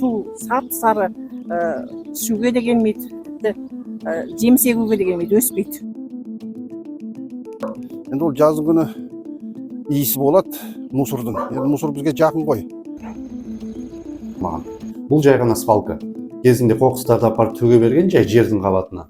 су сап-сары, ішуге де келмейді, жеміс егуге де келмейді, өспейді. Енді ол жазғы күні иісі болады мусордың. Енді мусор бізге жақын ғой. Маған бұл жай ғана свалка. Кезінде қоқыстарды апарып төге берген жай жердің қабатына.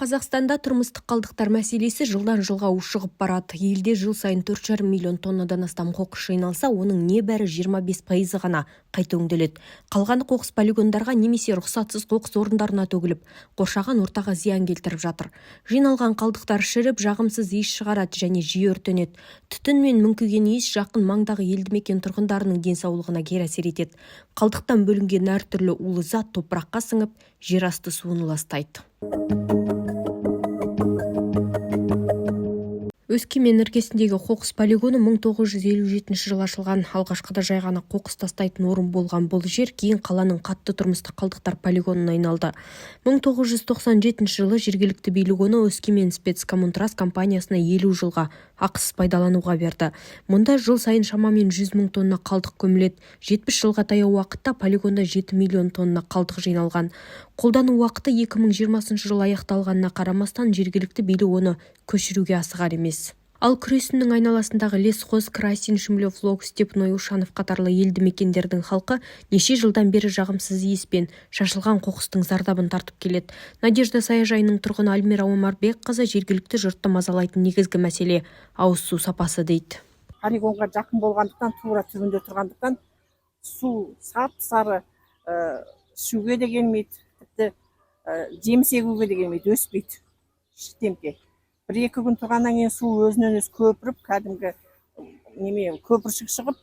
Қазақстанда тұрмыстық қалдықтар мәселесі жылдан жылға ушығып барады. Елде жыл сайын 4,5 миллион тоннадан астам қоқыс жиналса, оның небәрі 25% ғана қайта өңделеді. Қалғаны қоқыс полигондарға немесе рұқсатсыз қоқыс орындарына төгіліп, қоршаған ортаға зиян келтіріп жатыр. Жиналған қалдықтар шіріп, жағымсыз иіс шығарады және жиі өртенеді. Түтін мен мүңкіген иіс жақын маңдағы елді мекен тұрғындарының денсаулығына кері әсер етеді. Қалдықтан бөлінген әртүрлі улы зат топыраққа сіңіп, жер асты суын ластайды. Өскемен іргесіндегі қоқыс полигоны 1957 жылы ашылған. Алғашқыда жай ғана қоқыс тастайтын орын болған бұл жер кейін қаланың қатты тұрмыстық қалдықтар полигонына айналды. 1997 жылы жергілікті билік оны Өскемен спецкоммунтрас компаниясына 50 жылға ақысыз пайдалануға берді. Мұнда жыл сайын шамамен 100 мың тонна қалдық көміледі. 70 жылға таяу уақытта полигонда 7 миллион тонна қалдық жиналған. Қолдану уақыты 2020 жыл аяқталғанына қарамастан жергілікті билік оны көшіруге асығар емес. Ал күресіннің айналасындағы Лесхоз, Красин, Шумлев, Лог, Степной, Ушанов қатарлы елді мекендердің халқы неше жылдан бері жағымсыз иіспен шашылған қоқыстың зардабын тартып келеді. Надежда саяжайының тұрғыны Альмира Омарбекқызы жергілікті жұртты мазалайтын негізгі мәселе ауыз су сапасы дейді. Полигонға жақын болғандықтан, тура түбінде тұрғандықтан, су сап-сары, ішуге де келмейді, тіпті жеміс егуге де келмейді, өспейді. Штемке. 1-2 күн тұрғаннан кейін су өзінен өзі көпіріп, кәдімгі көпіршік шығып,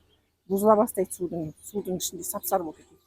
бұзыла бастайды судың ішінде сап-сары болып кетеді.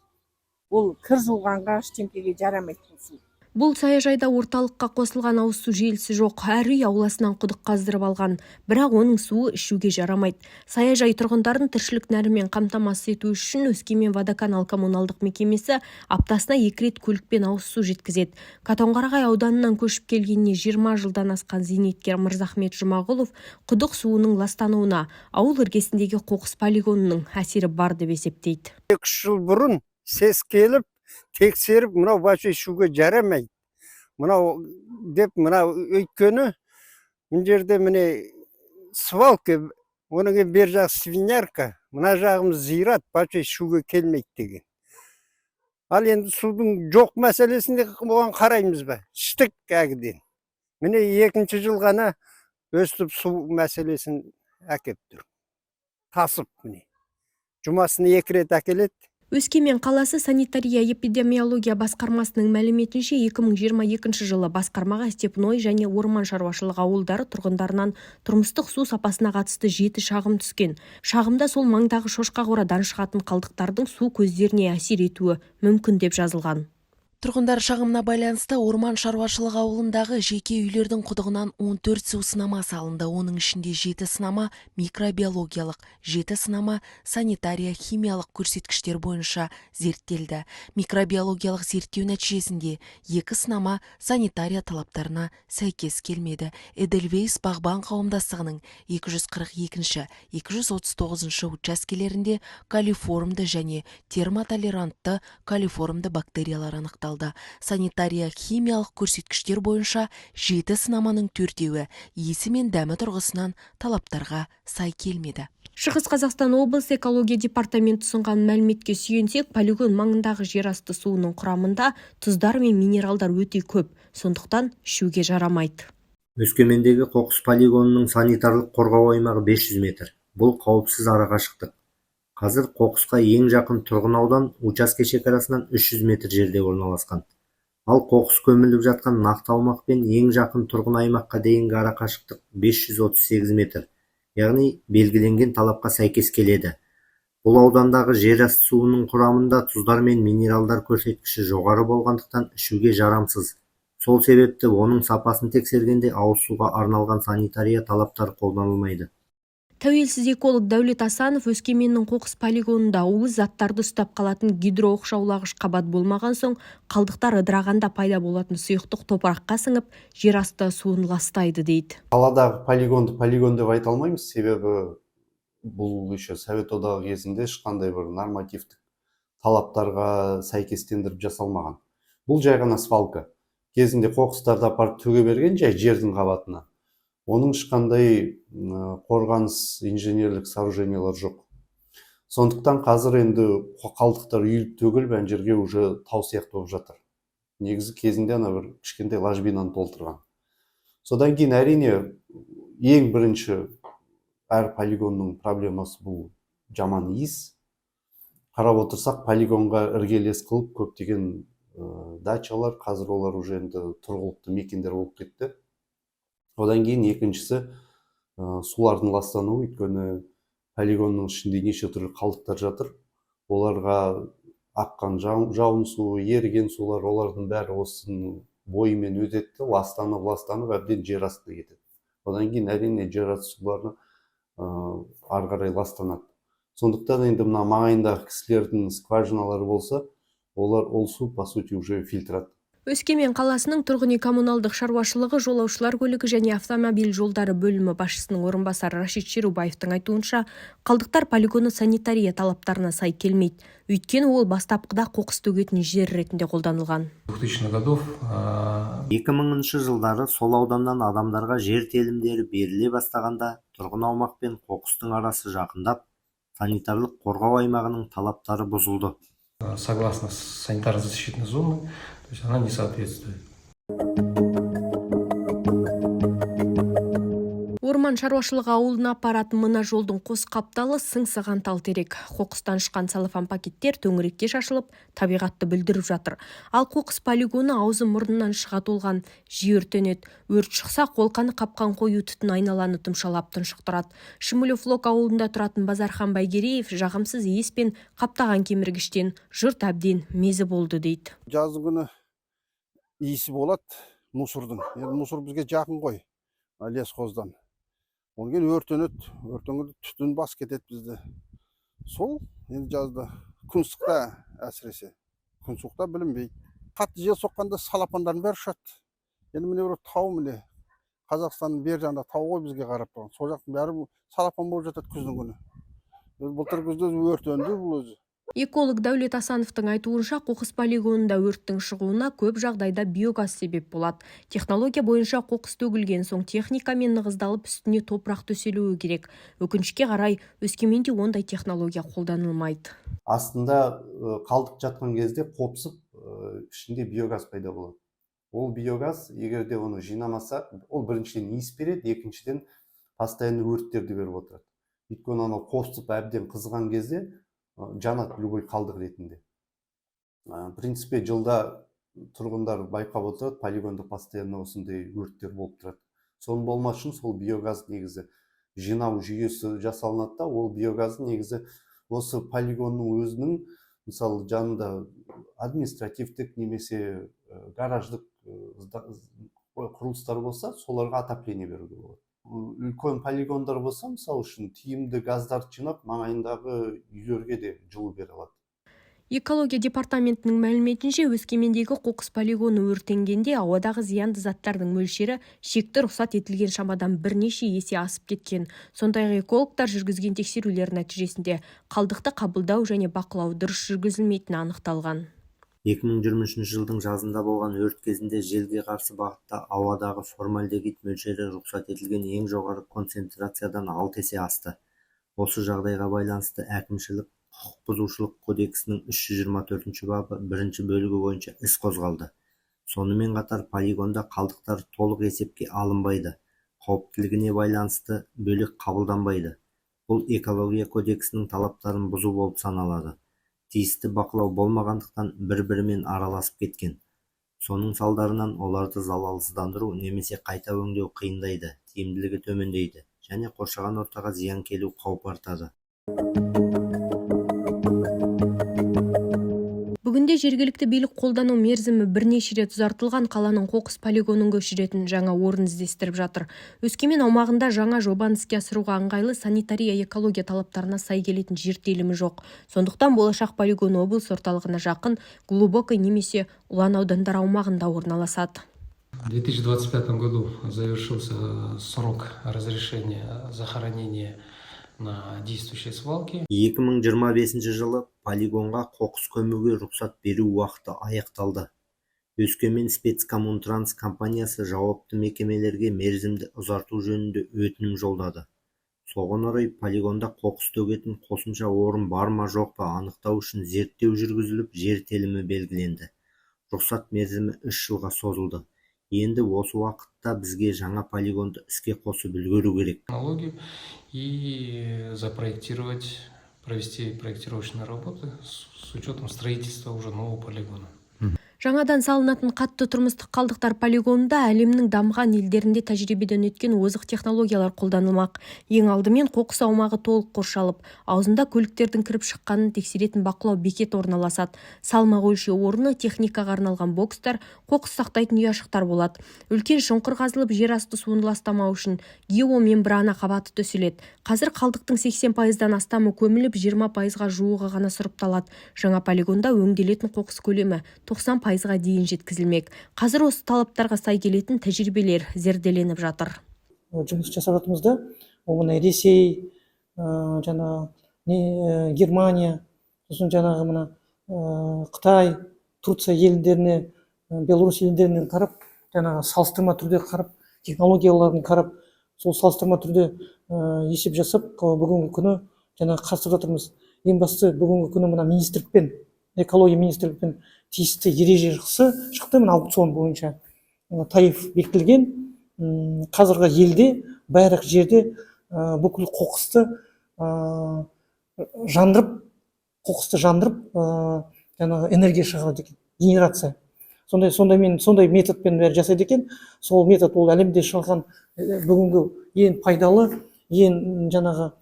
Ол кір жуғанға, штемкеге жарамайды бұл су. Бұл саяжайда орталыққа қосылған ауыз су желісі жоқ. Әр үй ауласынан құдық қаздырып алған, бірақ оның суы ішуге жарамайды. Саяжай тұрғындарын тіршілік нәрімен қамтамасыз ету үшін Өскемен водоканал коммуналдық мекемесі аптасына 2 рет көлікпен ауыз су жеткізеді. Катонқарағай ауданынан көшіп келгеніне 20 жылдан асқан зейнеткер Мырзахмет Жұмағұлов құдық суының ластануына ауыл іргесіндегі қоқыс полигонының әсері бар деп есептейді. 2 жыл бұрын сес келіп тексеріп, мынау вообще ішуге жарамайды. Мынау деп, мынау өйткені мына жерде міне свалка, оның бер жағы свинярка, мына жағымыз зират, вообще ішуге келмейді деген. Ал енді судың жоқ мәселесінде оған қараймыз ба? Іштік әгіден. Міне 2 жыл ғана өстіп су мәселесін әкеп тұр. Тасып міне. Жұмасына 2 рет әкеледі. Өскемен қаласы санитария эпидемиология басқармасының мәліметінше 2022 жылы басқармаға Степной және орман шаруашылығы ауылдары тұрғындарынан тұрмыстық су сапасына қатысты 7 шағым түскен. Шағымда сол маңдағы шошқа қорадан шығатын қалдықтардың су көздеріне әсер етуі мүмкін деп жазылған. Тұрғындар шағымына байланысты орман шаруашылығы ауылындағы жеке үйлердің құдығынан 14 су сынама салынды. Оның ішінде 7 сынама микробиологиялық, 7 сынама санитария химиялық көрсеткіштер бойынша зерттелді. Микробиологиялық зерттеу нәтижесінде 2 сынама санитария талаптарына сәйкес келмеді. Эдельвейс бағбан қауымдастығының 242-239 учаскелерінде колиформды және термотолерантты колиформды бактериялар анықталды. Санитария химиялық көрсеткіштер бойынша 7 сынаманың 4-еуі иісі мен дәмі тұрғысынан талаптарға сай келмеді. Шығыс Қазақстан облысы экология департаменті ұсынған мәліметке сүйенсек, полигон маңындағы жер асты суының құрамында тұздар мен минералдар өте көп, сондықтан ішуге жарамайды. Өскемендегі қоқыс полигонының санитарлық қорғау аймағы 500 метр. Бұл қауіпсіз арақашықтық. Қазір қоқысқа ең жақын тұрғын аудан учаске шекарасынан 300 метр жерде орналасқан. Ал қоқыс көміліп жатқан нақты аумақпен ең жақын тұрғын аймаққа дейінгі арақашықтық 538 метр. Яғни белгіленген талапқа сәйкес келеді. Бұл аудандағы жер асты суының құрамында тұздар мен минералдар көрсеткіші жоғары болғандықтан ішуге жарамсыз. Сол себепті оның сапасын тексергенде ауыз суға арналған санитария талаптары қолданылмайды. Тәуелсіз эколог Дәулет Асанов Өскеменнің қоқыс полигонында улы заттарды ұстап қалатын гидрооқшаулағыш қабат болмаған соң, қалдықтар ыдырағанда пайда болатын сұйықтық топыраққа сіңіп, жер асты суын ластайды дейді. Қаладағы полигон деп айта алмаймыз, себебі бұл еще Совет одағы кезінде ешқандай бір нормативтік талаптарға сәйкестендіріп жасалмаған. Бұл жай ғана свалка. Кезінде қоқыстарды апарып төге берген жай жердің қабатына. Оның ешқандай қорғаныс инженерлік сооружениялар жоқ. Сондықтан қазір енді қалдықтар үйіліп төгіліп ана жерге уже тау сияқты болып жатыр. Негізі кезінде ана бір кішкентай ложбинаны толтырған. Содан кейін әрине ең бірінші әр полигонның проблемасы бұл жаман иіс. Қарап отырсақ, полигонға іргелес қылып көптеген дачалар, қазір олар уже енді тұрғылықты мекендер болып кетті. Одан кейін екіншісі сулардың ластануы, өйткені полигонның ішінде неше түрлі қалдықтар жатыр. Оларға аққан жауын суы, еріген сулар, олардың бәрі осының бойымен өтеді, ластанып әбден жер астына кетеді. Одан кейін әрине жер асты сулары ары қарай ластанады. Сондықтан енді мына маңайындағы кісілердің скважиналары болса, ол су по сути уже фильтрат. Өскемен қаласының тұрғын үй коммуналдық шаруашылығы, жолаушылар көлігі және автомобиль жолдары бөлімі басшысының орынбасары Рашид Шерубаевтың айтуынша, қалдықтар полигоны санитария талаптарына сай келмейді. Өйткені ол бастапқыда қоқыс төгетін жер ретінде қолданылған. 2000 жылдары сол ауданнан адамдарға жер телімдері беріле бастағанда тұрғын аумақ пен қоқыстың арасы жақындап, санитарлық қорғау аймағының талаптары бұзылды. Согласно санитарно-защитной зоны, то есть она не соответствует. Орман шаруашылығы ауылына апаратын мына жолдың қос қапталы сыңсыған тал-терек. Қоқыстан шыққан целлофан пакеттер төңірекке шашылып, табиғатты бүлдіріп жатыр. Ал қоқыс полигоны аузы мұрнынан шыға толған, жиі өртенеді. Өрт шықса, қолқаны қапқан қою түтін айналаны тұмшалап тұншықтырады. Шымылев-Лок ауылында тұратын Базархан Байгереев жағымсыз иіс пен қаптаған кеміргіштен жұрт әбден мезі болды дейді. Жазғы күні иісі болады мусордың. Енді мусор бізге жақын ғой, лесхоздан. Одан кейін өртенеді, түтін бас кетеді бізді. Сол енді жазда күн ыстықта әсіресе. Күн суықта білінбейді. Қатты жел соққанда салапандардың бәрі ұшады. Енді міне бір тау міне. Қазақстанның бер жағында тау ғой бізге қарап тұрған. Сол жақтың бәрі салапан болып жатады күздің күні. Былтыр күзде өртенді бұл өзі. Эколог Дәулет Асановтың айтуынша, қоқыс полигонында өрттің шығуына көп жағдайда биогаз себеп болады. Технология бойынша қоқыс төгілген соң техникамен нығыздалып үстіне топырақ төселуі керек. Өкінішке қарай Өскеменде ондай технология қолданылмайды. Астында қалдық жатқан кезде қопсып, ішінде биогаз пайда болады. Ол биогаз, егер де оны жинамаса, ол біріншіден иіс береді, екіншіден постоянно өрттерді беріп отырады. Өйткені оны қопсып әбден қызған кезде жанат любой қалдық ретінде. Принципе, жылда тұрғындар байқап отырады, полигонда постоянно осындай өрттер болып тұрады. Соның болмас үшін сол биогаз негізі жинау жүйесі жасалынады да, ол биогазы негізі осы полигонның өзінің, мысалы жанында административтік немесе гараждық құрылыстар болса, соларға отопление беруге болады. Үлкен полигондар болса, мысалы үшін тиімді газдар жинап, маңайындағы үйлерге де жылу бере алады. Экология департаментінің мәліметінше, Өскемендегі қоқыс полигоны өртенгенде ауадағы зиянды заттардың мөлшері шекті рұқсат етілген шамадан бірнеше есе асып кеткен. Сондай-ақ экологтар жүргізген тексерулер нәтижесінде қалдықты қабылдау және бақылау дұрыс жүргізілмейтіні анықталған. 2023 жылдың жазында болған өрт кезінде желге қарсы бағытта ауадағы формальдегид мөлшері рұқсат етілген ең жоғары концентрациядан 6 есе асты. Осы жағдайға байланысты әкімшілік құқық бұзушылық кодексінің 324 бабы 1 бөлігі бойынша іс қозғалды. Сонымен қатар полигонда қалдықтар толық есепке алынбайды, қауіптілігіне байланысты бөлек қабылданбайды. Бұл экология кодексінің талаптарын бұзу болып саналады. Тиісті бақылау болмағандықтан бір-бірімен араласып кеткен. Соның салдарынан оларды залалсыздандыру немесе қайта өңдеу қиындайды, тиімділігі төмендейді және қоршаған ортаға зиян келу қаупі артады. Бүгінде жергілікті билік қолдану мерзімі бірнеше рет ұзартылған қаланың қоқыс полигонын көшіретін жаңа орын іздестіріп жатыр. Өскемен аумағында жаңа жобаны іске асыруға ыңғайлы санитария экология талаптарына сай келетін жер телімі жоқ. Сондықтан болашақ полигон облыс орталығына жақын, глубокой немесе Ұлан аудандар аумағында орналасады. В 2025 году завершился срок разрешения захоронения на действующие свалки. 2025 жылы полигонға қоқыс көмуге рұқсат беру уақыты аяқталды. Өскемен спецкоммунтранс компаниясы жауапты мекемелерге мерзімді ұзарту жөнінде өтінім жолдады. Соған орай полигонда қоқыс төгетін қосымша орын бар ма жоқ па анықтау үшін зерттеу жүргізіліп, жер телімі белгіленді. Рұқсат мерзімі 3 жылға созылды. Енді осы уақытта бізге жаңа полигонды іске қосып үлгеру керек. Технологию и запроектировать, провести проектировочные работы с учетом строительства уже нового полигона. Жаңадан салынатын қатты тұрмыстық қалдықтар полигонында әлемнің дамыған елдерінде тәжірибеден өткен озық технологиялар қолданылмақ. Ең алдымен қоқыс аумағы толық қоршалып, аузында көліктердің кіріп шыққанын тексеретін бақылау бекет орналасады. Салмақ өлшеу орны, техникаға арналған бокстар, қоқыс сақтайтын ұяшықтар болады. Үлкен шұңқыр қазылып, жер асты суын ластамау үшін геомембрана қабаты төселеді. Қазір қалдықтың 80%-дан астамы көміліп, 20%-ға жуығы ғана сұрыпталады. Жаңа полигонда өңделетін қоқыс көлемі 90%-ға дейін жеткізілмек. Қазір осы талаптарға сай келетін тәжірибелер зерделеніп жатыр. Жұмыс жасап жатырмыз да, оны Ресей, Германия, сосын жаңағы мына Қытай, Турция елдеріне, Беларусь елдерінен қарап, жаңағы салыстырма түрде қарап, технологияларын қарап, сол салыстырма түрде есеп жасап, бүгінгі күні жаңағы қатысып жатырмыз. Ең бастысы бүгінгі күні мына министрлікпен, экология министрлікпен тиісті ереже шықты, мына аукцион бойынша тариф бекітілген. Қазіргі елде, барлық жерде бүкіл қоқысты жандырып, жаңағы энергия шығарады екен, генерация. Сондай методпен бәрі жасайды екен. Сол метод ол әлемде шығарған бүгінгі ең пайдалы, ең жаңағы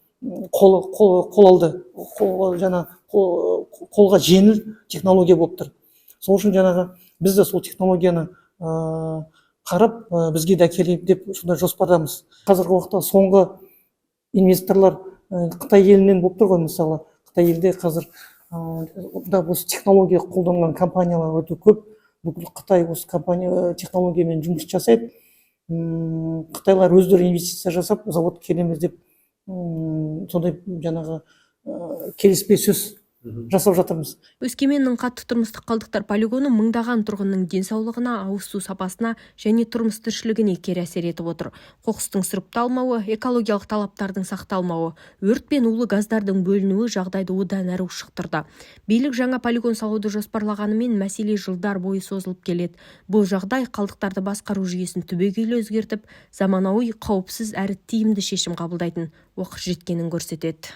қолға жеңіл технология болып тұр. Сол үшін жаңағы біз де сол технологияны қарап, бізге де әкелейік деп сондай жоспардамыз. Қазіргі уақытта соңғы инвесторлар Қытай елінен болып тұр ғой, мысалы. Қытай елде қазір осы технология қолданған компаниялар өте көп. Бүкіл Қытай осы технологиямен жұмыс жасайды. Қытайлар өздері инвестиция жасап, завод келеміз деп сондай жаңағы келіспей сөз жасап жатырмыз. Өскеменнің қатты тұрмыстық қалдықтар полигоны мыңдаған тұрғынның денсаулығына, ауыз су сапасына және тұрмыс тіршілігіне кері әсер етіп отыр. Қоқыстың сұрыпталмауы, экологиялық талаптардың сақталмауы, өрт пен улы газдардың бөлінуі жағдайды одан әрі ушықтырды. Билік жаңа полигон салуды жоспарлағанымен мәселе жылдар бойы созылып келеді. Бұл жағдай қалдықтарды басқару жүйесін түбегейлі өзгертіп, заманауи, қауіпсіз әрі тиімді шешім қабылдайтын уақыт жеткенін көрсетеді.